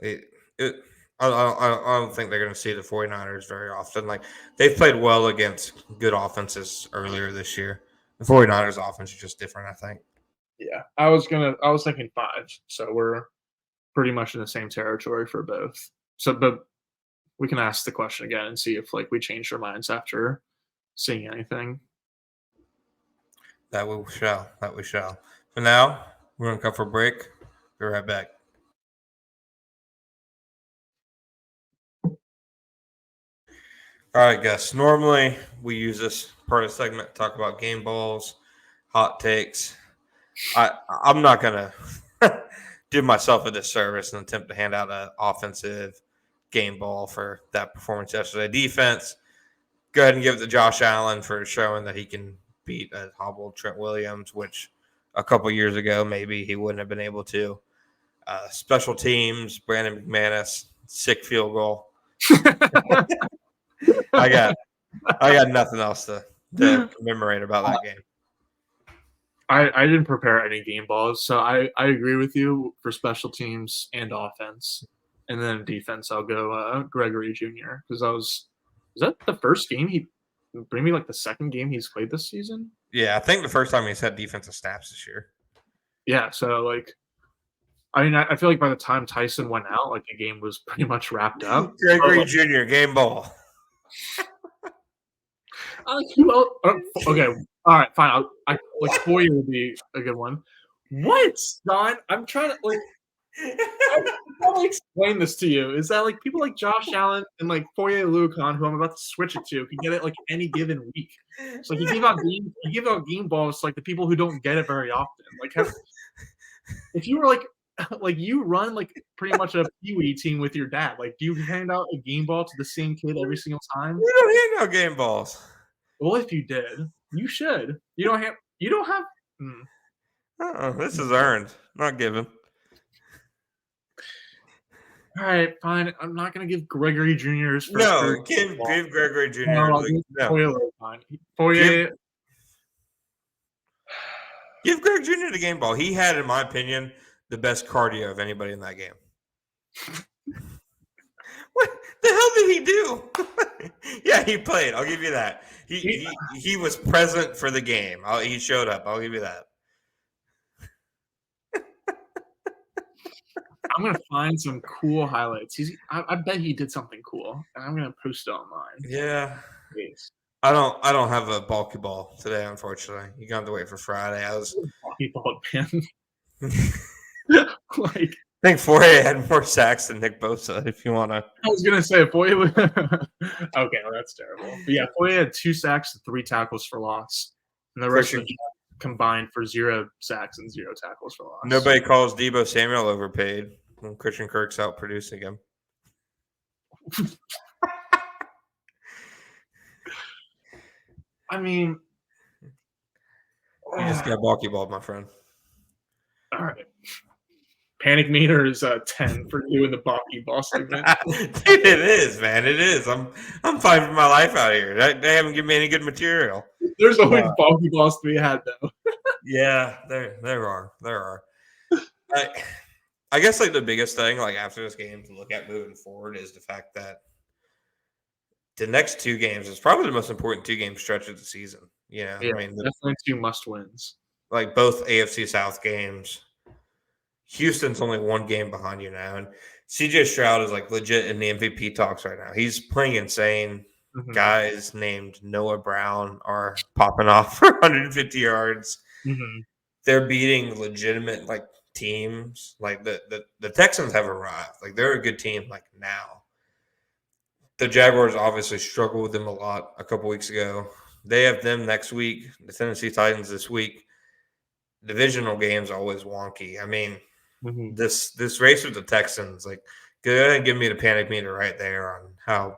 it, it I don't think they're going to see the 49ers very often. Like they've played well against good offenses earlier this year. The 49ers offense is just different, I think. Yeah, I was thinking 5, so we're pretty much in the same territory for both. So, but we can ask the question again and see if like we changed our minds after seeing anything. That we shall. That we shall. For now, we're going to come for a break. Be right back. All right, Gus. Normally, we use this part of the segment to talk about game balls, hot takes. I'm not going to do myself a disservice and attempt to hand out an offensive game ball for that performance yesterday. Defense, go ahead and give it to Josh Allen for showing that he can beat a hobbled Trent Williams, which a couple years ago maybe he wouldn't have been able to. Special teams, Brandon McManus, sick field goal. I got nothing else to commemorate about that game. I didn't prepare any game balls, so I agree with you for special teams and offense, and then defense I'll go Gregory Jr. because was that the first game he bring me like the second game he's played this season? Yeah, I think the first time he's had defensive snaps this year. Yeah, so like I mean I feel like by the time Tyson went out, like the game was pretty much wrapped up. Gregory Jr. game ball. Who else? Okay, all right, fine. Like Foyer would be a good one. What, Don? I'm trying to like. How do I explain this to you? Is that like people like Josh Allen and like Foyer Lucan, who I'm about to switch it to, can get it like any given week. So like you give out game balls to like the people who don't get it very often. Like if you were like like you run like pretty much a peewee team with your dad, like do you hand out a game ball to the same kid every single time? We don't hand out game balls. Well, if you did, you should. You don't have. You don't have. This is earned, not given. All right, fine. I'm not gonna give Gregory Jr.'s first. No, give Gregory Jr. No, Foyer. Give Greg Jr. the game ball. He had, in my opinion, the best cardio of anybody in that game. What the hell did he do? Yeah, he played. I'll give you that. He was present for the game. He showed up. I'll give you that. I'm gonna find some cool highlights. I bet he did something cool, and I'm gonna post it online. Yeah. Please. I don't have a bulky ball today, unfortunately. You're gonna have to wait for Friday. He balled man. Like I think Fourier had more sacks than Nick Bosa, if you wanna. I was gonna say, Foye. Okay, well, that's terrible. But yeah, Foye had 2 sacks and 3 tackles for loss, and the rest of Christian the Jags combined for 0 sacks and 0 tackles for loss. Nobody calls Debo Samuel overpaid when Christian Kirk's out producing him. I mean, You just got bulky balled, my friend. all right. Panic meter is 10 for you in the Bobby Ball segment. Dude, it is, man. It is. I'm fighting for my life out here. They haven't given me any good material. There's always Bobby balls to be had, though. Yeah, there are. I guess like the biggest thing, like after this game to look at moving forward, is the fact that the next 2 games is probably the most important 2-game stretch of the season. Yeah, I mean, definitely 2 must wins. like both AFC South games. Houston's only 1 game behind you now, and CJ Stroud is like legit in the MVP talks right now. He's playing insane. Mm-hmm. Guys named Noah Brown are popping off for 150 yards. Mm-hmm. They're beating legitimate like teams. Like the Texans have arrived. Like they're a good team. Like now, the Jaguars obviously struggled with them a lot a couple weeks ago. They have them next week. The Tennessee Titans this week. Divisional games are always wonky. I mean. Mm-hmm. This race with the Texans, like, go ahead and give me the panic meter right there on how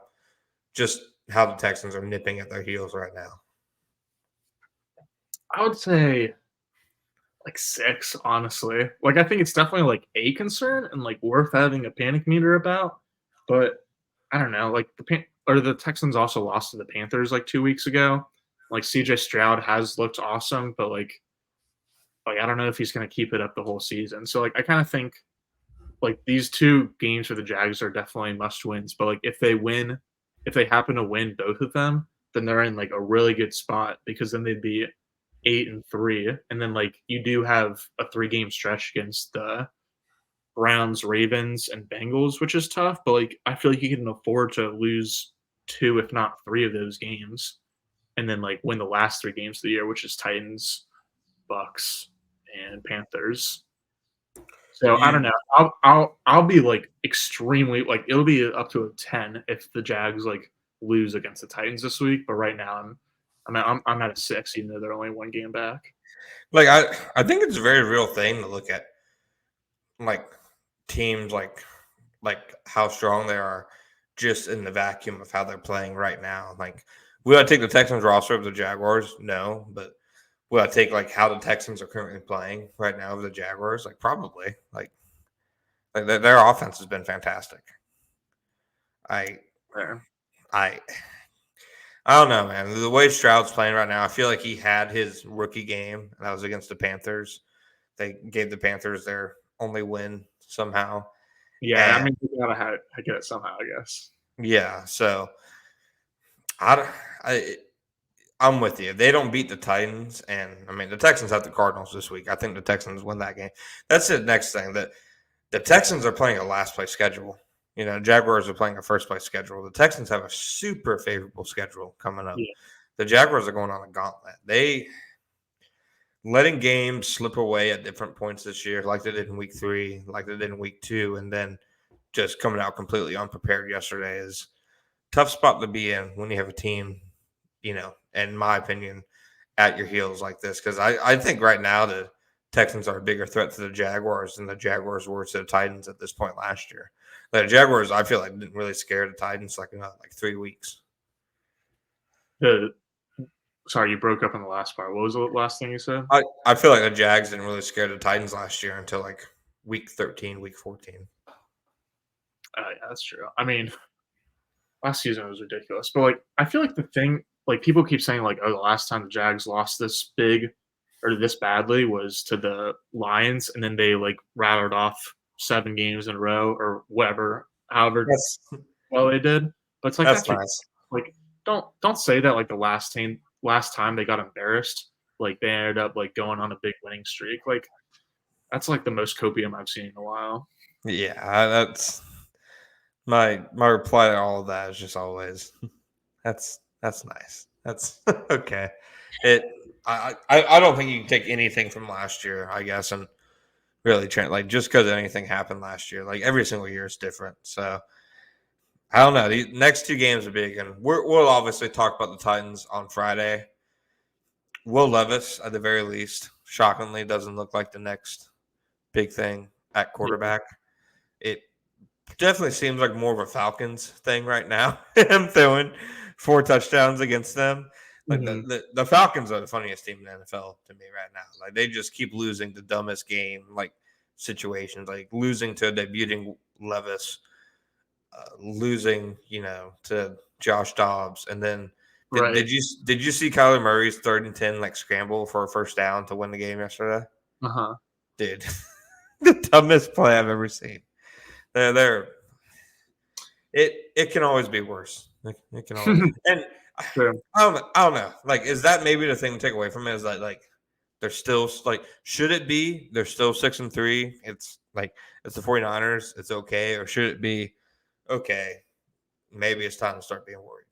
the Texans are nipping at their heels right now. I would say like 6, honestly. Like I think it's definitely like a concern and like worth having a panic meter about. But I don't know. Like the Texans also lost to the Panthers like 2 weeks ago. Like CJ Stroud has looked awesome, but like I don't know if he's going to keep it up the whole season. So like I kind of think like these 2 games for the Jags are definitely must wins. But like if they happen to win both of them, then they're in like a really good spot because then they'd be 8-3, and then like you do have a 3-game stretch against the Browns, Ravens, and Bengals, which is tough. But like I feel like you can afford to lose 2, if not 3, of those games, and then like win the last 3 games of the year, which is Titans, Bucks, and Panthers. So I don't know. I'll be like extremely like it'll be up to a 10 if the Jags like lose against the Titans this week. But right now I'm at a 6, even though they're only 1 game back. Like I think it's a very real thing to look at, like teams like how strong they are just in the vacuum of how they're playing right now. Like, will I take the Texans roster of the Jaguars? No, but will I take like how the Texans are currently playing right now of the Jaguars? Like probably. Like their offense has been fantastic. I don't know, man. The way Stroud's playing right now, I feel like he had his rookie game, and that was against the Panthers. They gave the Panthers their only win somehow. Yeah, I mean, you gotta get it somehow, I guess. Yeah, so I'm with you. If they don't beat the Titans, and I mean the Texans have the Cardinals this week. I think the Texans win that game. That's the next thing. That the Texans are playing a last place schedule. You know, Jaguars are playing a first place schedule. The Texans have a super favorable schedule coming up. Yeah. The Jaguars are going on a gauntlet. They letting games slip away at different points this year, like they did in week 3, like they did in week 2, and then just coming out completely unprepared yesterday is a tough spot to be in when you have a team, you know, in my opinion, at your heels like this. Because I think right now the Texans are a bigger threat to the Jaguars than the Jaguars were to the Titans at this point last year. The Jaguars, I feel like, didn't really scare the Titans like 3 weeks. Sorry, you broke up in the last part. What was the last thing you said? I feel like the Jags didn't really scare the Titans last year until like week 13, week 14. Yeah, that's true. I mean, last season was ridiculous. But like, I feel like the thing, like people keep saying like, oh, the last time the Jags lost this big or this badly was to the Lions, and then they like rattled off 7 games in a row or whatever, however well they did. But it's like that's nice. Like don't say that like the last time they got embarrassed, like they ended up like going on a big winning streak. Like that's like the most copium I've seen in a while. Yeah, that's my reply to all of that is just always that's nice. That's okay. It I don't think you can take anything from last year, I guess, and really like just because anything happened last year, like every single year is different. So I don't know. The next two games are big, and we'll obviously talk about the Titans on Friday. Will Levis, at the very least, shockingly, doesn't look like the next big thing at Yeah. quarterback. It definitely seems like more of a Falcons thing right now. Him throwing 4 touchdowns against them. Like Hmm. the Falcons are the funniest team in the NFL to me right now. Like they just keep losing the dumbest game like situations, like losing to debuting Levis, losing to Josh Dobbs, and then Right. did you see Kyler Murray's 3rd and 10 like scramble for a first down to win the game yesterday? Uh-huh. Dude, the dumbest play I've ever seen. They're it can always be worse. It can always and True. I don't know. Like, is that maybe the thing to take away from it? Is that like they're still like should it be they're still 6-3? It's like it's the 49ers. It's okay, or should it be okay? Maybe it's time to start being worried.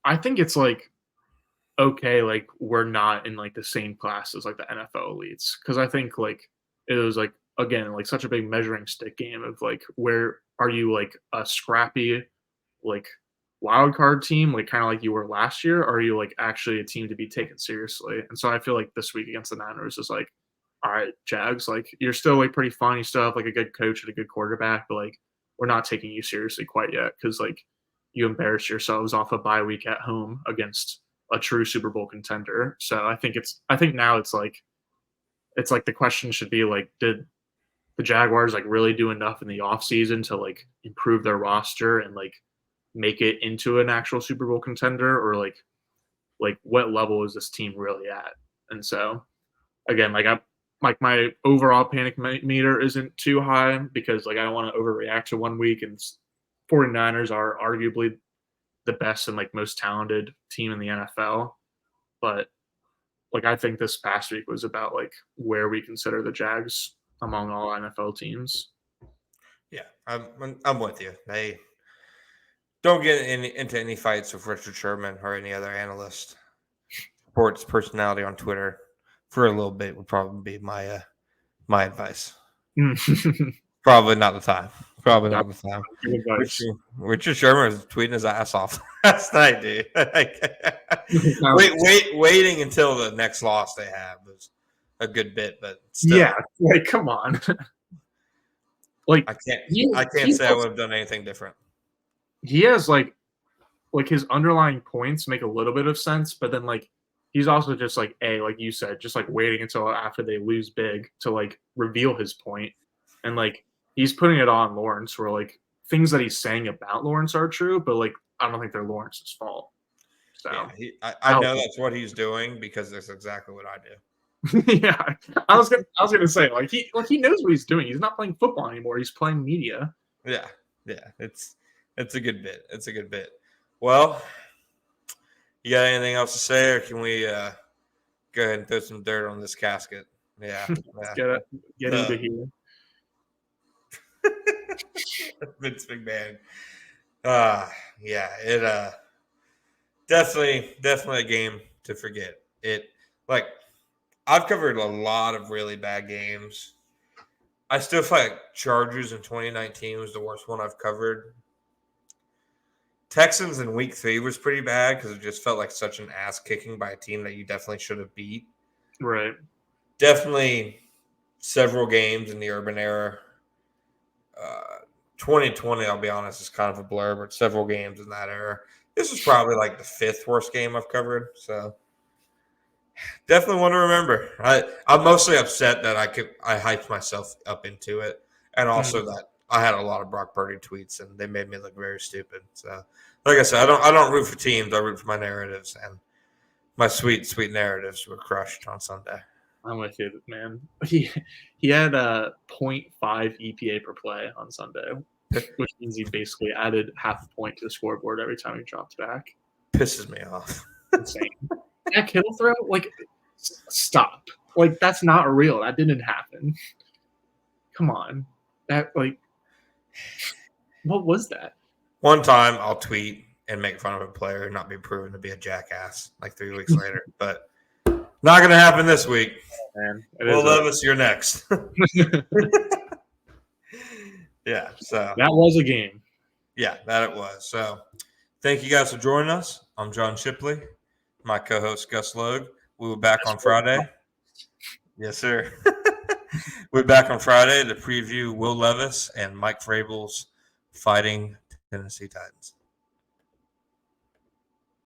I think it's like okay, like we're not in like the same class as like the NFL elites because I think like it was like again like such a big measuring stick game of like where are you like a scrappy like wild card team like kind of like you were last year or are you like actually a team to be taken seriously? And so I feel like this week against the Niners is like all right, Jags, like you're still like pretty fun. You still have like a good coach and a good quarterback, but like we're not taking you seriously quite yet because like you embarrassed yourselves off a bye week at home against a true Super Bowl contender. So I think now it's like the question should be like, did the Jaguars like really do enough in the offseason to like improve their roster and like make it into an actual Super Bowl contender or like what level is this team really at? And so again, like I'm like my overall panic meter isn't too high because like I don't want to overreact to one week and 49ers are arguably the best and like most talented team in the NFL. But like I think this past week was about like where we consider the Jags among all NFL teams. Yeah, I'm with you. They don't get into any fights with Richard Sherman or any other analyst. Sports personality on Twitter for a little bit would probably be my advice. Probably not the time. Probably not the time. Good advice. Richard Sherman was tweeting his ass off last night, dude. Waiting until the next loss they have was a good bit, but Yeah, still, like come on. Like I can't he I can't he say I also, would have done anything different. he has like his underlying points make a little bit of sense, but then like he's also just like like you said, just like waiting until after they lose big to like reveal his point. And like he's putting it on Lawrence where like things that he's saying about Lawrence are true, but like I don't think they're Lawrence's fault. Yeah, So I know that's what he's doing because that's exactly what I do. yeah. I was gonna say like he knows what he's doing. He's not playing football anymore. He's playing media. Yeah, yeah, it's a good bit. It's a good bit. Well, you got anything else to say, or can we go ahead and throw some dirt on this casket? Yeah, Let's yeah. get into The here. Vince McMahon. Yeah, it definitely a game to forget. It like I've covered a lot of really bad games. I still feel like Chargers in 2019 was the worst one I've covered. Texans in week 3 was pretty bad because it just felt like such an ass kicking by a team that you definitely should have beat. Right. Definitely several games in the Urban era. 2020, I'll be honest, is kind of a blur, but several games in that era. This is probably like the 5th worst game I've covered. So definitely one to remember. I'm mostly upset that I hyped myself up into it, and also Mhm. that I had a lot of Brock Purdy tweets, and they made me look very stupid. So, like I said, I don't root for teams. I root for my narratives, and my sweet narratives were crushed on Sunday. I'm with you, man. He had a zero point 0.5 EPA per play on Sunday, which means he basically added half a point to the scoreboard every time he dropped back. Pisses me off. Insane. That kill throw, like, stop. Like, that's not real. That didn't happen. come on. That, like, what was that? One time I'll tweet and make fun of a player and not be proven to be a jackass like 3 weeks later. But not going to happen this week. Man, Will Levis, you're next. that Yeah, so was a game. yeah, that it was. So thank you guys for joining us. I'm John Shipley, my co-host Gus Logue. We'll be back on Friday. Yes, sir. We'll be back on Friday to preview Will Levis and Mike Vrabel's Fighting Tennessee Titans.